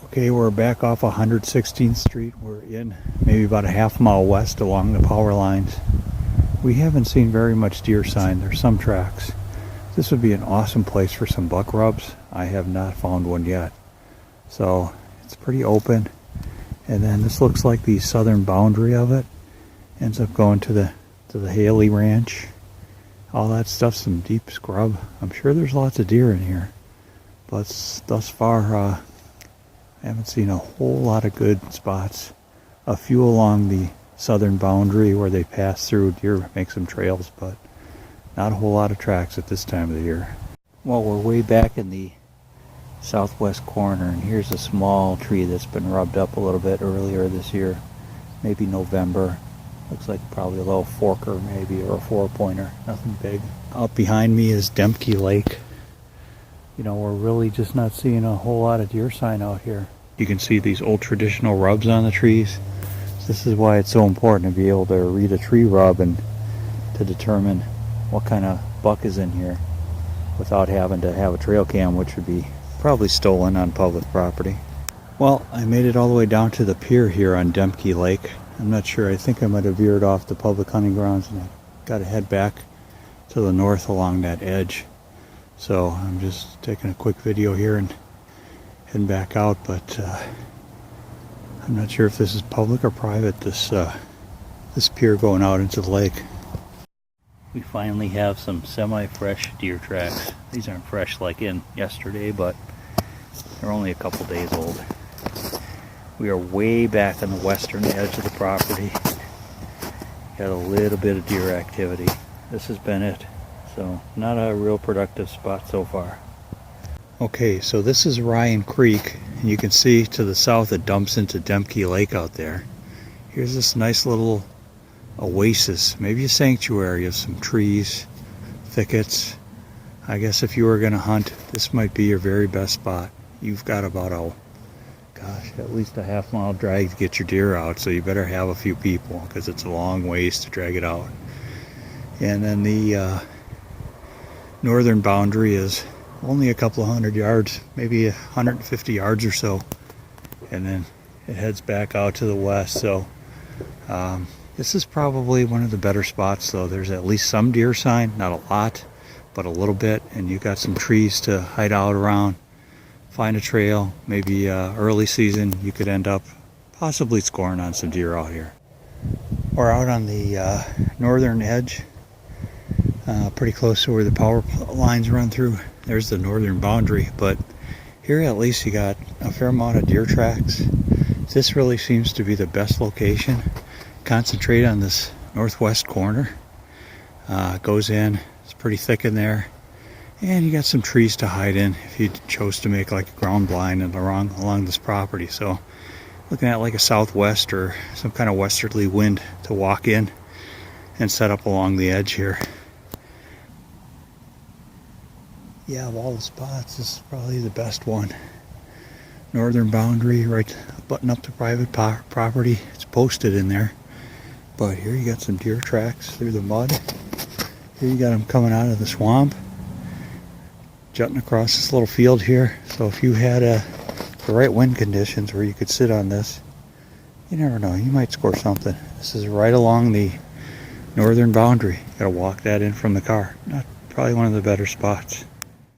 Okay, we're back off 116th Street. We're in maybe about a half mile west along the power lines. We haven't seen very much deer sign. There's some tracks. This would be an awesome place for some buck rubs. I have not found one yet. So it's pretty open. And then this looks like the southern boundary of it. Ends up going to the Haley Ranch. All that stuff, some deep scrub. I'm sure there's lots of deer in here. But thus far, I haven't seen a whole lot of good spots. A few along the southern boundary where they pass through. Deer make some trails, but not a whole lot of tracks at this time of the year. Well, we're way back in the southwest corner, and here's a small tree that's been rubbed up a little bit earlier this year. Maybe November. Looks like probably a little forker maybe, or a four-pointer. Nothing big. Out behind me is Demke Lake. You know, we're really just not seeing a whole lot of deer sign out here. You can see these old traditional rubs on the trees. This is why it's so important to be able to read a tree rub and to determine what kind of buck is in here without having to have a trail cam, which would be probably stolen on public property. Well, I made it all the way down to the pier here on Demke Lake. I'm not sure. I think I might have veered off the public hunting grounds and I got to head back to the north along that edge. So I'm just taking a quick video here and heading back out, but I'm not sure if this is public or private, this pier going out into the lake. We finally have some semi-fresh deer tracks. These aren't fresh like in yesterday, but they're only a couple days old. We are way back on the western edge of the property. Got a little bit of deer activity. This has been it. So not a real productive spot so far. Okay, so this is Ryan Creek, and you can see to the south it dumps into Demke Lake out there. Here's this nice little oasis, maybe a sanctuary of some trees, thickets. I guess if you were going to hunt, this might be your very best spot. You've got about at least a half-mile drag to get your deer out, so you better have a few people because it's a long ways to drag it out. And then the northern boundary is only a couple of hundred yards, maybe 150 yards or so, and then it heads back out to the west. So this is probably one of the better spots, though. There's at least some deer sign, not a lot, but a little bit, and you got some trees to hide out around, find a trail. Maybe early season you could end up possibly scoring on some deer out here. We're out on the northern edge, pretty close to where the power lines run through. There's the northern boundary, but here at least you got a fair amount of deer tracks. This really seems to be the best location. Concentrate on this northwest corner. Goes in, it's pretty thick in there, and you got some trees to hide in if you chose to make like a ground blind and along this property. So looking at like a southwest or some kind of westerly wind to walk in and set up along the edge here. Yeah, of all the spots, this is probably the best one. Northern boundary, right button up to private property. It's posted in there. But here you got some deer tracks through the mud. Here you got them coming out of the swamp, jutting across this little field here. So if you had the right wind conditions where you could sit on this, you never know, you might score something. This is right along the northern boundary. You gotta walk that in from the car. Not probably one of the better spots.